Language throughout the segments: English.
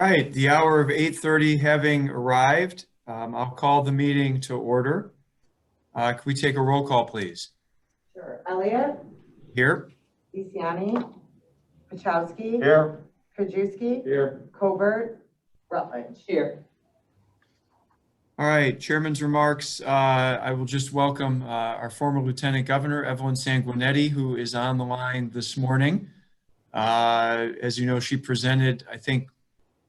All right, the hour of 8:30 having arrived, I'll call the meeting to order. Can we take a roll call, please? Sure. Elliott, Here. Bisiani, Pachowski. Here. Krajewski. Here. Colbert, Rutledge. Here. All right, Chairman's remarks. I will just welcome our former Lieutenant Governor, Evelyn Sanguinetti, who is on the line this morning. As you know, she presented, I think,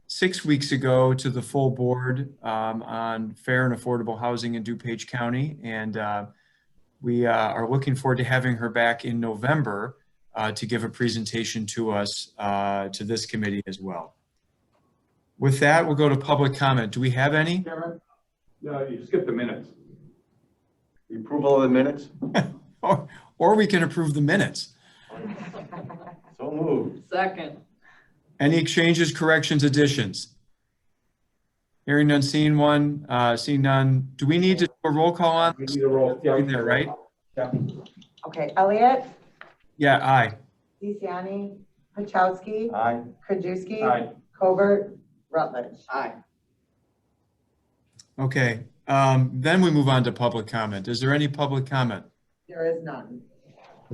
6 weeks ago to the full board on fair and affordable housing in DuPage County. And we are looking forward to having her back in November to give a presentation to us, to this committee as well. With that, we'll go to public comment. Do we have any? Chairman? No, you skipped the minutes. The approval of the minutes? Or we can approve the minutes. So moved. Second. Any exchanges, corrections, additions? Hearing none, seeing none. Do we need to do a roll call on? We need a roll. Right there, right? Yeah. Okay, Elliott, Yeah, aye. Bisiani, Pachowski. Aye. Krajewski. Aye. Colbert, Rutledge. Aye. Okay, then we move on to public comment. Is there any public comment? There is none.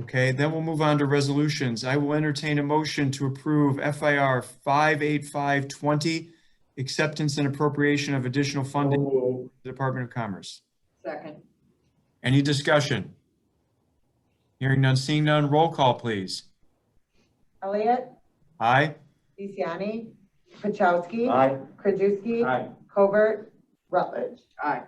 Okay, then we'll move on to resolutions. I will entertain a motion to approve FIR 58520, acceptance and appropriation of additional funding to the Department of Commerce. Second. Any discussion? Hearing none, seeing none, roll call, please. Elliott, Aye. Bisiani, Pachowski. Aye. Krajewski. Aye. Colbert, Rutledge. Aye.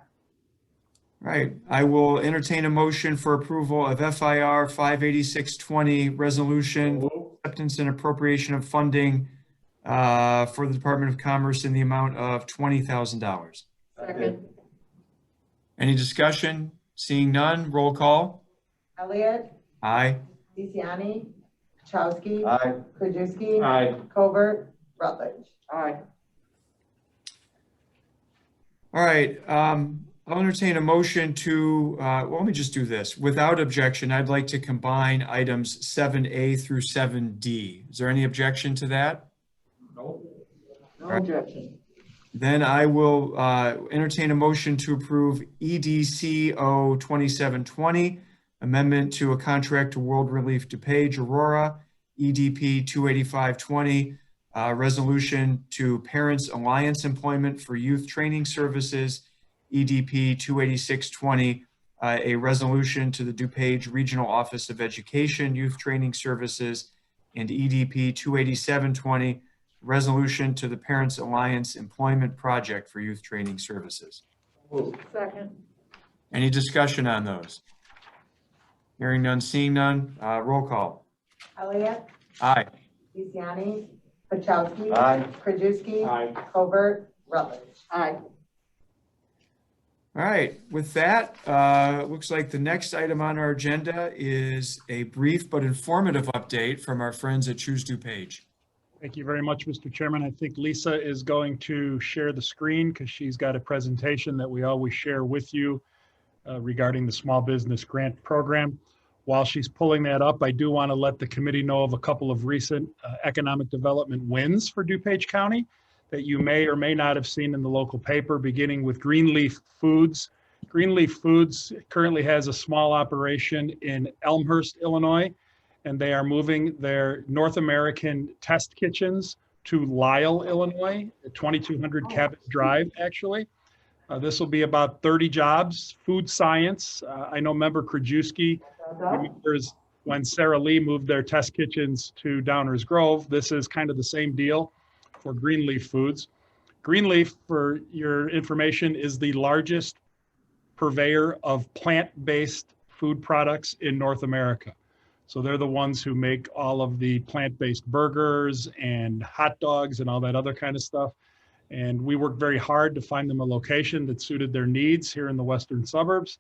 Right, I will entertain a motion for approval of FIR 58620, resolution, acceptance and appropriation of funding for the Department of Commerce in the amount of $20,000. Second. Any discussion? Seeing none, roll call. Elliott, Aye. Bisiani, Pachowski. Aye. Krajewski. Aye. Colbert, Rutledge. Aye. All right, I'll entertain a motion to, well, let me just do this. Without objection, I'd like to combine items 7A through 7D. Is there any objection to that? No. No objection. Then I will entertain a motion to approve EDCO 2720, amendment to a contract to World Relief DuPage Aurora, EDP 28520, resolution to Parents Alliance Employment for Youth Training Services, EDP 28620, a resolution to the DuPage Regional Office of Education, Youth Training Services, and EDP 28720, resolution to the Parents Alliance Employment Project for Youth Training Services. Second. Any discussion on those? Hearing none, seeing none, roll call. Elliott, Aye. Bisiani, Pachowski. Aye. Krajewski. Aye. Colbert, Rutledge. Aye. All right, with that, looks like the next item on our agenda is a brief but informative update from our friends at Choose DuPage. Thank you very much, Mr. Chairman. I think Lisa is going to share the screen because she's got a presentation that we always share with you regarding the Small Business Grant Program. While she's pulling that up, I do want to let the committee know of a couple of recent economic development wins for DuPage County that you may or may not have seen in the local paper, beginning with Greenleaf Foods. Greenleaf Foods currently has a small operation in Elmhurst, Illinois, and they are moving their North American test kitchens to Lisle, Illinois, at 2200 Cabot Drive, actually. This will be about 30 jobs, food science. I know member Krajewski remembers when Sarah Lee moved their test kitchens to Downers Grove. This is kind of the same deal for Greenleaf Foods. Greenleaf, for your information, is the largest purveyor of plant-based food products in North America. So they're the ones who make all of the plant-based burgers and hot dogs and all that other kind of stuff. And we worked very hard to find them a location that suited their needs here in the western suburbs.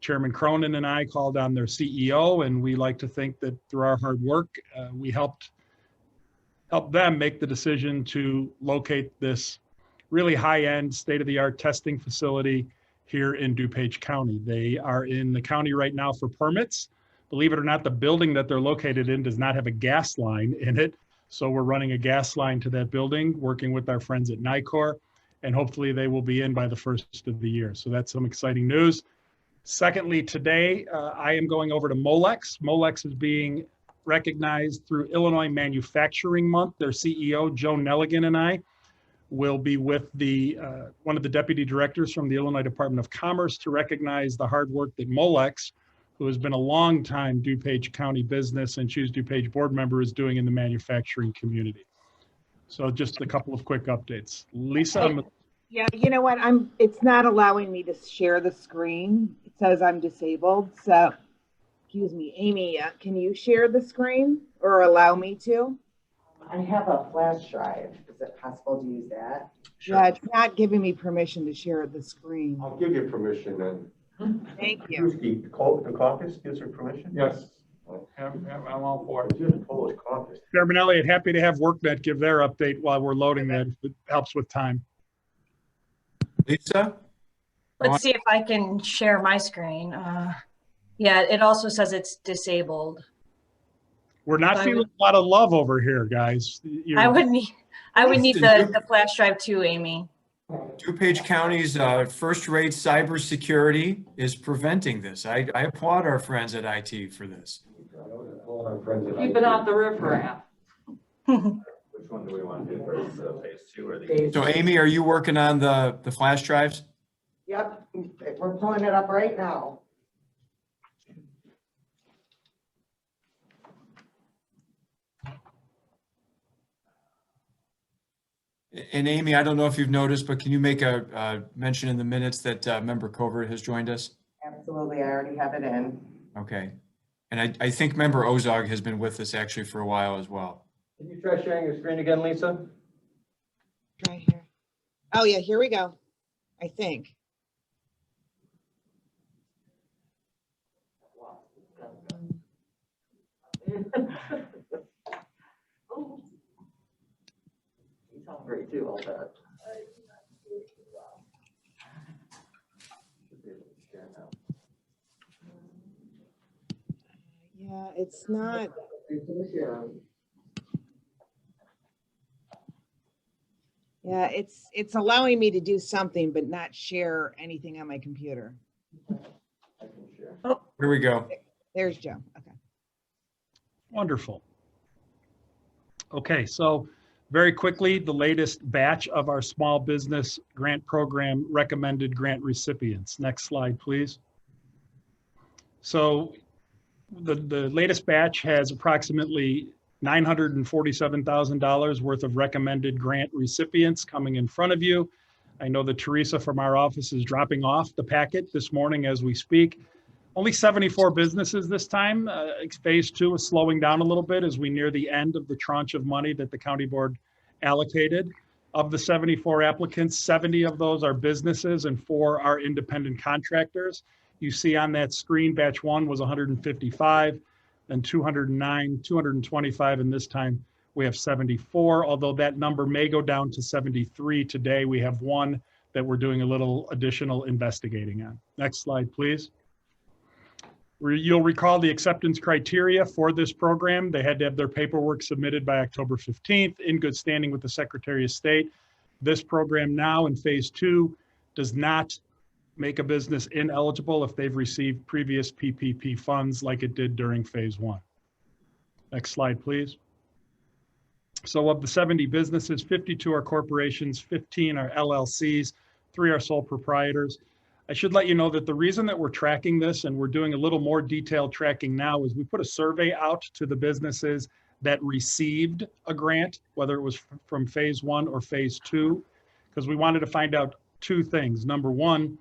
Chairman Cronin and I called on their CEO, and we like to think that through our hard work, we helped them make the decision to locate this really high-end, state-of-the-art testing facility here in DuPage County. They are in the county right now for permits. Believe it or not, the building that they're located in does not have a gas line in it, So we're running a gas line to that building, working with our friends at NICOR, and hopefully they will be in by the first of the year. So that's some exciting news. Secondly, today I am going over to Molex. Molex is being recognized through Illinois Manufacturing Month. Their CEO, Joe Nelligan, and I will be with one of the deputy directors from the Illinois Department of Commerce to recognize the hard work that Molex, who has been a long time DuPage County business and Choose DuPage board member, is doing in the manufacturing community. So just a couple of quick updates. Lisa, Yeah, you know what? It's not allowing me to share the screen. It says I'm disabled. So, excuse me, Amy, can you share the screen or allow me to? I have a flash drive. Is it possible to use that? Yeah, it's not giving me permission to share the screen. I'll give you permission then. Thank you. The caucus gives her permission? Yes. I'm all for it. It's a Polish caucus. Chairman Elliott, happy to have WorkNet give their update while we're loading that. It helps with time. Lisa? Let's see if I can share my screen. Yeah, it also says it's disabled. We're not I feeling would- a lot of love over here, guys. I would need the flash drive too, Amy. DuPage County's first-rate cybersecurity is preventing this. I applaud our friends at IT for this. All our friends at Keep it off the riffraff. Which one do we want to do first, phase 2 or the? So Amy, are you working on the flash drives? Yep, we're pulling it up right now. And Amy, I don't know if you've noticed, but can you make a mention in the minutes that Member Covert has joined us? Absolutely, I already have it in. Okay. And I think Member Ozog has been with us actually for a while as well. Can you try sharing your screen again, Lisa? Right here. Oh yeah, here we go. I think. He's hungry too, I'll bet. Yeah, it's not. Yeah, it's allowing me to do something, but not share anything on my computer. Here we go. There's Joe. Okay. Wonderful. Okay, so very quickly, the latest batch of our small business grant program recommended grant recipients. Next slide, please. So the latest batch has approximately $947,000 worth of recommended grant recipients coming in front of you. I know that Teresa from our office is dropping off the packet this morning as we speak. Only 74 businesses this time. Phase 2 is slowing down a little bit as we near the end of the tranche of money that the county board allocated. Of the 74 applicants, 70 of those are businesses and 4 are independent contractors. You see on that screen, batch 1 was 155, then 209, 225, and this time we have 74, although that number may go down to 73 today. We have 1 that we're doing a little additional investigating on. Next slide, please. You'll recall the acceptance criteria for this program. They had to have their paperwork submitted by October 15th in good standing with the Secretary of State. This program now in phase 2 does not make a business ineligible if they've received previous PPP funds like it did during phase 1. Next slide, please. So of the 70 businesses, 52 are corporations, 15 are LLCs, 3 are sole proprietors. I should let you know that the reason that we're tracking this and we're doing a little more detailed tracking now is we put a survey out to the businesses that received a grant, whether it was from phase 1 or phase 2, because we wanted to find out 2 things. Number 1,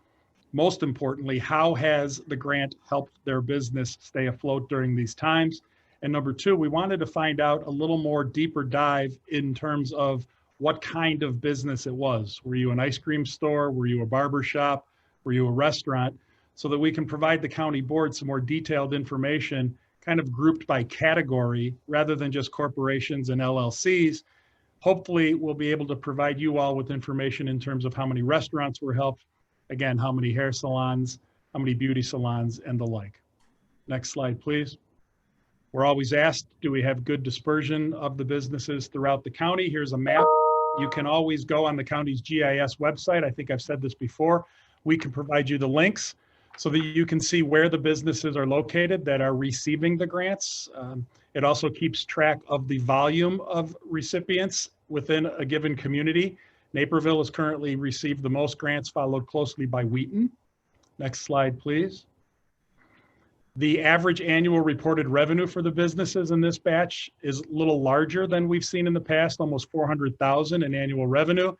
most importantly, how has the grant helped their business stay afloat during these times? And number 2, we wanted to find out a little more deeper dive in terms of what kind of business it was. Were you an ice cream store? Were you a barber shop? Were you a restaurant? So that we can provide the county board some more detailed information, kind of grouped by category, rather than just corporations and LLCs. Hopefully, we'll be able to provide you all with information in terms of how many restaurants were helped, again, how many hair salons, how many beauty salons, and the like. Next slide, please. We're always asked, do we have good dispersion of the businesses throughout the county? Here's a map. You can always go on the county's GIS website. I think I've said this before. We can provide you the links so that you can see where the businesses are located that are receiving the grants. It also keeps track of the volume of recipients within a given community. Naperville has currently received the most grants, followed closely by Wheaton. Next slide, please. The average annual reported revenue for the businesses in this batch is a little larger than we've seen in the past, almost 400,000 in annual revenue.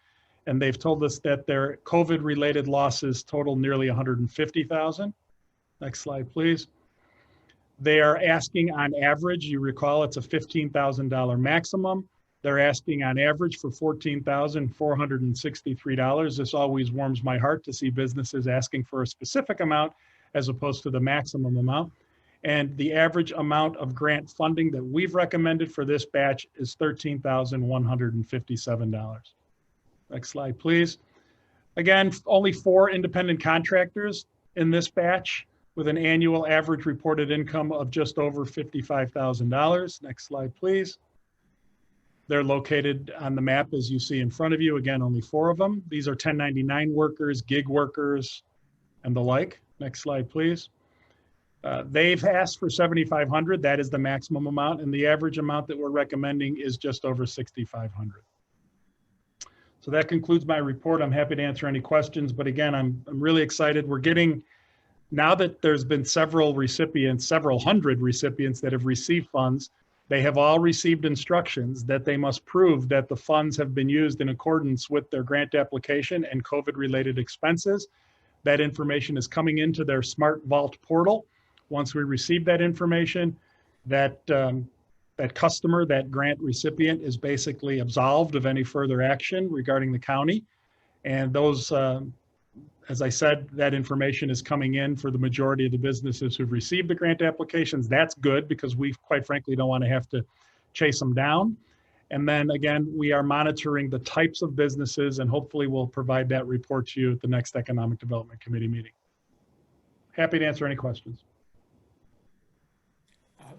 And they've told us that their COVID-related losses total nearly 150,000. Next slide, please. They are asking on average, you recall it's a $15,000 maximum. They're asking on average for $14,463. This always warms my heart to see businesses asking for a specific amount as opposed to the maximum amount. And the average amount of grant funding that we've recommended for this batch is $13,157. Next slide, please. Again, only 4 independent contractors in this batch with an annual average reported income of just over $55,000. Next slide, please. They're located on the map as you see in front of you. Again, only 4 of them. These are 1099 workers, gig workers, and the like. Next slide, please. They've asked for $7,500. That is the maximum amount, and the average amount that we're recommending is just over $6,500. So that concludes my report. I'm happy to answer any questions, but again, I'm really excited. We're getting, now that there's been several hundred recipients that have received funds, they have all received instructions that they must prove that the funds have been used in accordance with their grant application and COVID-related expenses. That information is coming into their Smart Vault portal. Once we receive that information, that customer, that grant recipient is basically absolved of any further action regarding the county. And those, as I said, that information is coming in for the majority of the businesses who've received the grant applications. That's good because we quite frankly don't want to have to chase them down. And then again, we are monitoring the types of businesses and hopefully we'll provide that report to you at the next Economic Development Committee meeting. Happy to answer any questions.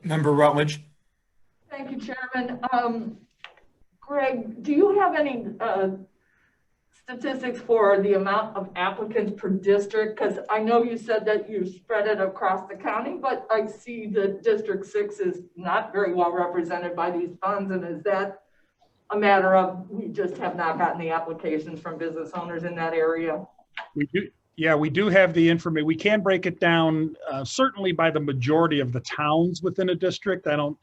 Member Rutledge. Thank you, Chairman. Greg, do you have any statistics for the amount of applicants per district? Because I know you said that you spread it across the county, but I see that District 6 is not very well represented by these funds. And is that a matter of we just have not gotten the applications from business owners in that area? We do. Yeah, we do have the information. We can break it down certainly by the majority of the towns within a district. I don't,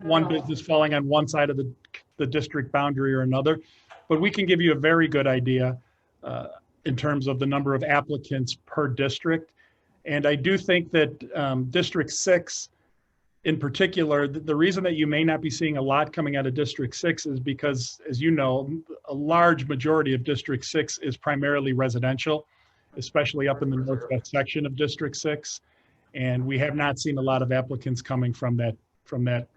one business falling on one side of the district boundary or another, but we can give you a very good idea in terms of the number of applicants per district. And I do think that District 6 in particular, the reason that you may not be seeing a lot coming out of District 6 is because, as you know, a large majority of District 6 is primarily residential, especially up in the northwest section of District 6. And we have not seen a lot of applicants coming from that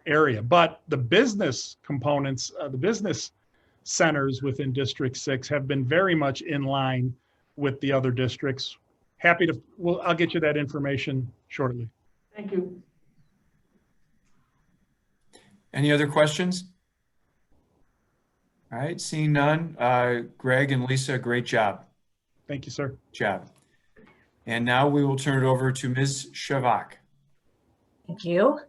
area. But the business components, the business centers within District 6 have been very much in line with the other districts. Happy to, I'll get you that information shortly. Thank you. Any other questions? All right, seeing none. Greg and Lisa, great job. Thank you, sir. Good job. And now we will turn it over to Ms. Shavak. Thank you.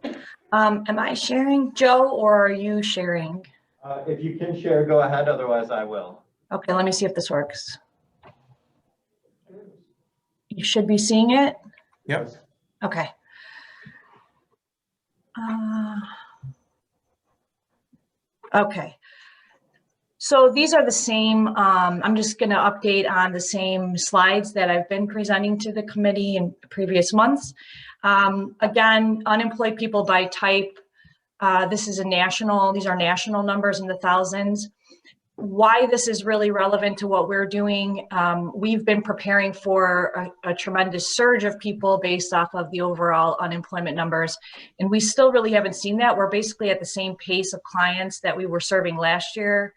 Am I sharing, Joe, or are you sharing? If you can share, go ahead. Otherwise, I will. Okay, let me see if this works. You should be seeing it. Yep. Okay. Okay. So these are the same, I'm just going to update on the same slides that I've been presenting to the committee in previous months. Again, unemployed people by type, this is these are national numbers in the thousands. Why this is really relevant to what we're doing, we've been preparing for a tremendous surge of people based off of the overall unemployment numbers. And we still really haven't seen that. We're basically at the same pace of clients that we were serving last year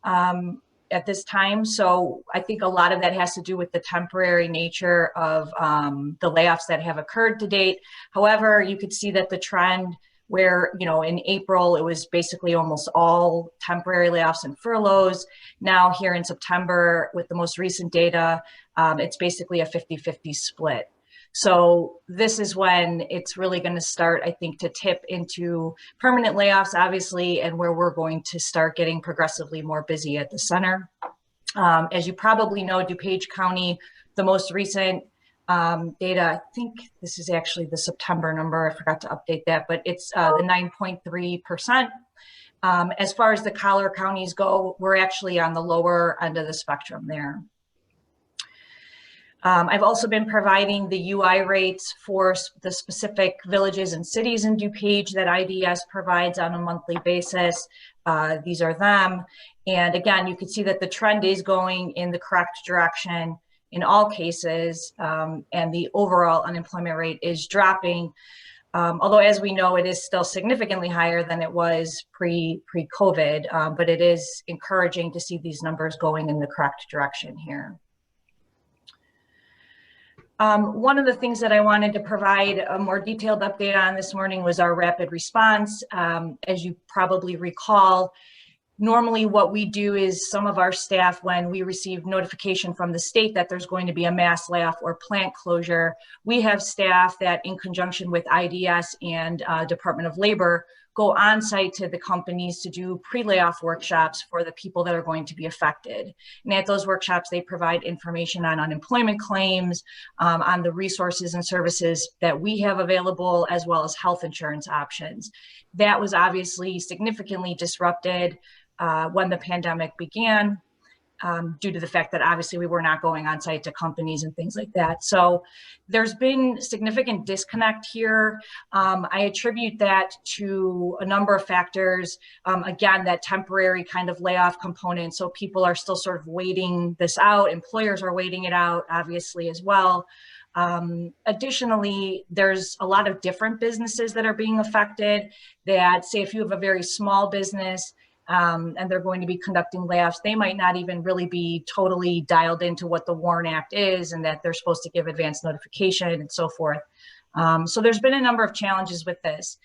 at this time. So I think a lot of that has to do with the temporary nature of the layoffs that have occurred to date. However, you could see that the trend where, in April, it was basically almost all temporary layoffs and furloughs. Now here in September, with the most recent data, it's basically a 50-50 split. So this is when it's really going to start, I think, to tip into permanent layoffs, obviously, and where we're going to start getting progressively more busy at the center. As you probably know, DuPage County, the most recent data, I think this is actually the September number, I forgot to update that, but it's the 9.3%. As far as the collar counties go, we're actually on the lower end of the spectrum there. I've also been providing the UI rates for the specific villages and cities in DuPage that IDS provides on a monthly basis. These are them. And again, you can see that the trend is going in the correct direction in all cases, and the overall unemployment rate is dropping. Although, as we know, it is still significantly higher than it was pre-COVID, but it is encouraging to see these numbers going in the correct direction here. One of the things that I wanted to provide a more detailed update on this morning was our rapid response. As you probably recall, normally what we do is some of our staff, when we receive notification from the state that there's going to be a mass layoff or plant closure, we have staff that, in conjunction with IDS and Department of Labor, go on site to the companies to do pre-layoff workshops for the people that are going to be affected. And at those workshops, they provide information on unemployment claims, on the resources and services that we have available, as well as health insurance options. That was obviously significantly disrupted when the pandemic began, due to the fact that obviously we were not going on site to companies and things like that. So there's been significant disconnect here. I attribute that to a number of factors. Again, that temporary kind of layoff component. So people are still sort of waiting this out. Employers are waiting it out, obviously, as well. Additionally, there's a lot of different businesses that are being affected that, say, if you have a very small business, and they're going to be conducting layoffs, they might not even really be totally dialed into what the WARN Act is and that they're supposed to give advance notification and so forth. So there's been a number of challenges with this.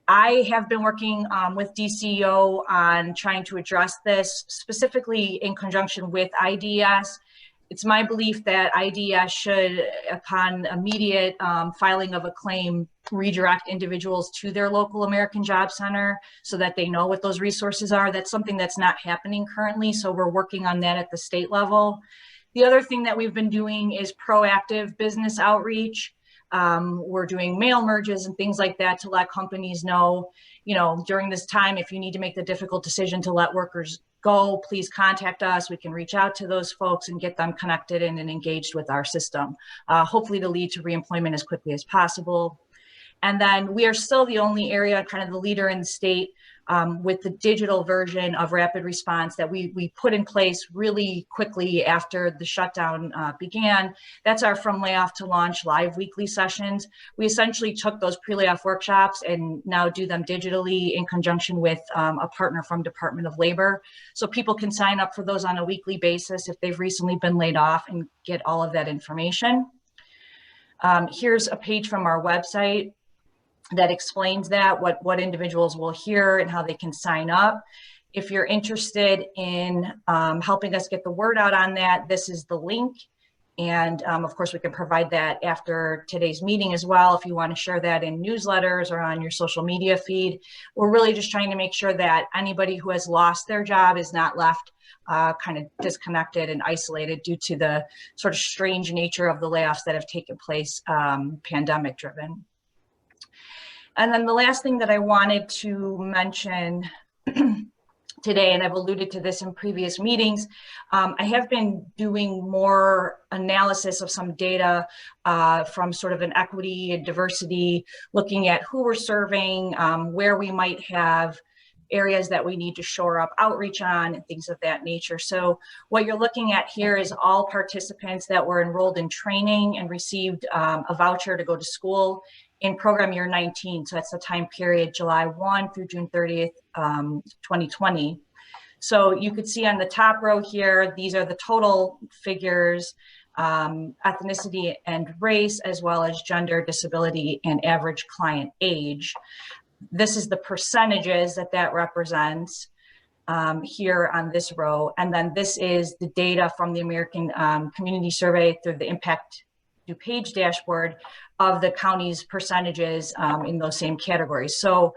I have been working with DCEO on trying to address this, specifically in conjunction with IDS. It's my belief that IDS should, upon immediate filing of a claim, redirect individuals to their local American Job Center so that they know what those resources are. That's something that's not happening currently, so we're working on that at the state level. The other thing that we've been doing is proactive business outreach. We're doing mail merges and things like that to let companies know, during this time, if you need to make the difficult decision to let workers go, please contact us. We can reach out to those folks and get them connected and engaged with our system, hopefully to lead to reemployment as quickly as possible. And then we are still the only area, kind of the leader in the state, with the digital version of rapid response that we put in place really quickly after the shutdown began. That's our From Layoff to Launch live weekly sessions. We essentially took those pre-layoff workshops and now do them digitally in conjunction with a partner from Department of Labor. So people can sign up for those on a weekly basis if they've recently been laid off and get all of that information. Here's a page from our website that explains that, what individuals will hear and how they can sign up. If you're interested in helping us get the word out on that, this is the link. And of course, we can provide that after today's meeting as well, if you want to share that in newsletters or on your social media feed. We're really just trying to make sure that anybody who has lost their job is not left kind of disconnected and isolated due to the sort of strange nature of the layoffs that have taken place, pandemic driven. And then the last thing that I wanted to mention today, and I've alluded to this in previous meetings, I have been doing more analysis of some data from sort of an equity and diversity, looking at who we're serving, where we might have areas that we need to shore up outreach on and things of that nature. So what you're looking at here is all participants that were enrolled in training and received a voucher to go to school in program year 19. So that's the time period July 1 through June 30th, 2020. So you could see on the top row here, these are the total figures, ethnicity and race, as well as gender, disability, and average client age. this is the percentages that represents here on this row. And then this is the data from the American Community Survey through the Impact DuPage dashboard of the county's percentages in those same categories. So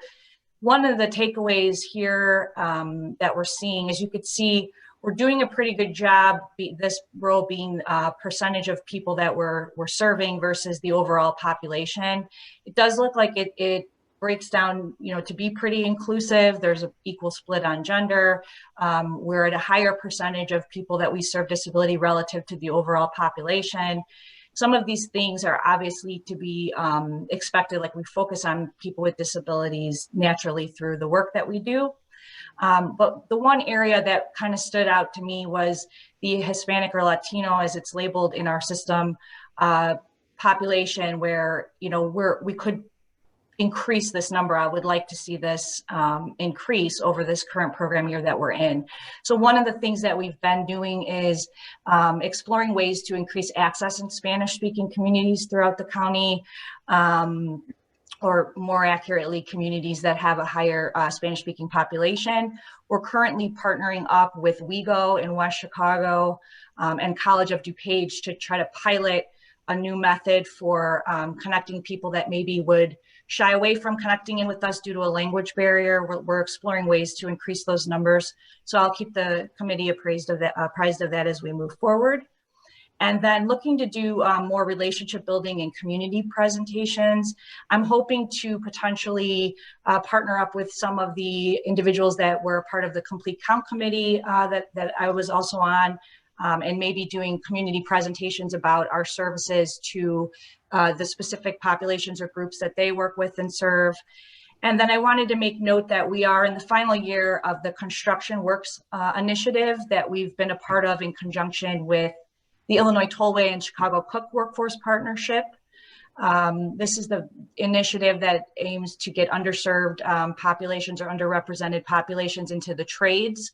one of the takeaways here that we're seeing, as you could see, we're doing a pretty good job, this row being a percentage of people that we're serving versus the overall population. It does look like it breaks down, to be pretty inclusive. There's an equal split on gender. We're at a higher percentage of people that we serve disability relative to the overall population. Some of these things are obviously to be expected, like we focus on people with disabilities naturally through the work that we do. But the one area that kind of stood out to me was the Hispanic or Latino, as it's labeled in our system, population where, we could increase this number. I would like to see this increase over this current program year that we're in. So one of the things that we've been doing is exploring ways to increase access in Spanish-speaking communities throughout the county, or more accurately, communities that have a higher Spanish-speaking population. We're currently partnering up with WeGo in West Chicago and College of DuPage to try to pilot a new method for connecting people that maybe would shy away from connecting in with us due to a language barrier. We're exploring ways to increase those numbers. So I'll keep the committee apprised of that as we move forward. And then looking to do more relationship building and community presentations. I'm hoping to potentially partner up with some of the individuals that were part of the Complete Count Committee that I was also on, and maybe doing community presentations about our services to the specific populations or groups that they work with and serve. And then I wanted to make note that we are in the final year of the Construction Works initiative that we've been a part of in conjunction with the Illinois Tollway and Chicago Cook Workforce Partnership. This is the initiative that aims to get underserved populations or underrepresented populations into the trades.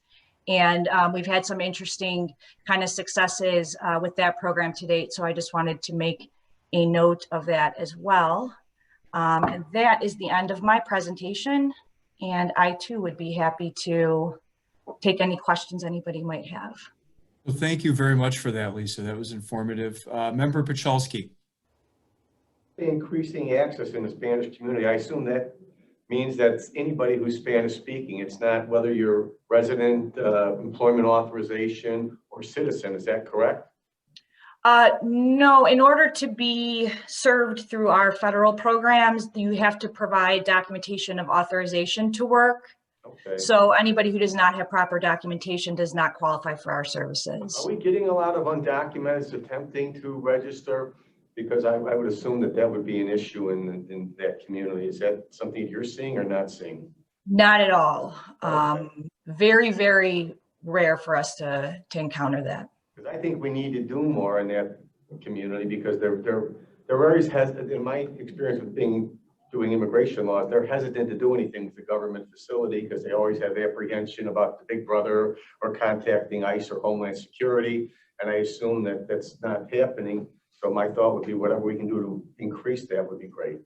And we've had some interesting kind of successes with that program to date. So I just wanted to make a note of that as well. And that is the end of my presentation. And I too would be happy to take any questions anybody might have. Well, thank you very much for that, Lisa. That was informative. Member Pachalski. Increasing access in the Spanish community, I assume that means that anybody who's Spanish speaking. It's not whether you're resident, employment authorization, or citizen. Is that correct? No, in order to be served through our federal programs, you have to provide documentation of authorization to work. Okay. So anybody who does not have proper documentation does not qualify for our services. Are we getting a lot of undocumented attempting to register? Because I would assume that would be an issue in that community. Is that something you're seeing or not seeing? Not at all. Okay. Very, very rare for us to encounter that. Because I think we need to do more in that community because they're always hesitant. In my experience with doing immigration laws, they're hesitant to do anything with the government facility because they always have apprehension about the big brother or contacting ICE or Homeland Security. And I assume that that's not happening. So my thought would be whatever we can do to increase that would be great.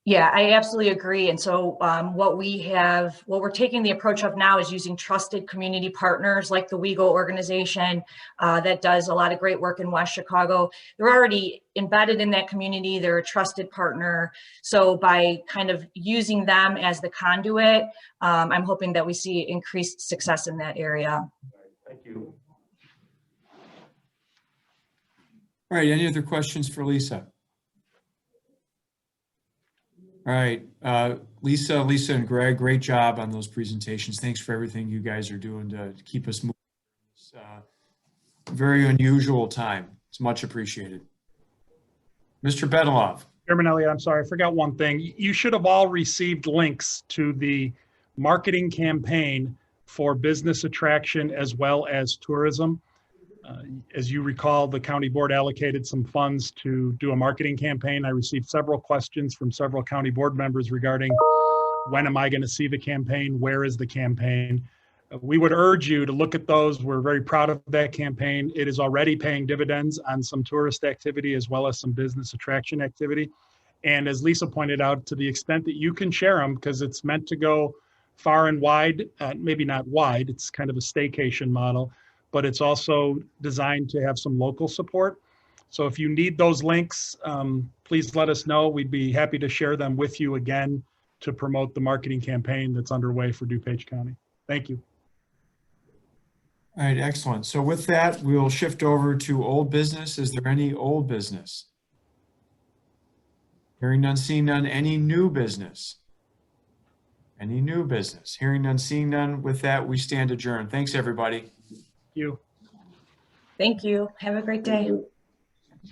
Yeah, I absolutely agree. And so what we're taking the approach of now is using trusted community partners like the WeGo organization that does a lot of great work in West Chicago. They're already embedded in that community. They're a trusted partner. So by kind of using them as the conduit, I'm hoping that we see increased success in that area. Thank you. All right, any other questions for Lisa? All right, Lisa and Greg, great job on those presentations. Thanks for everything you guys are doing to keep us moving. It's very unusual time. It's much appreciated. Mr. Bedalov. Chairman Elliott, I'm sorry, I forgot one thing. You should have all received links to the marketing campaign for business attraction as well as tourism. As you recall, the county board allocated some funds to do a marketing campaign. I received several questions from several county board members regarding when am I going to see the campaign? Where is the campaign? We would urge you to look at those. We're very proud of that campaign. It is already paying dividends on some tourist activity as well as some business attraction activity. And as Lisa pointed out, to the extent that you can share them, because it's meant to go far and wide, maybe not wide, it's kind of a staycation model, but it's also designed to have some local support. So if you need those links, please let us know. We'd be happy to share them with you again to promote the marketing campaign that's underway for DuPage County. Thank you. All right, excellent. So with that, we'll shift over to old business. Is there any old business? Hearing none, seeing none. Any new business? Any new business? Hearing none, seeing none. With that, we stand adjourned. Thanks, everybody. You. Thank you. Have a great day.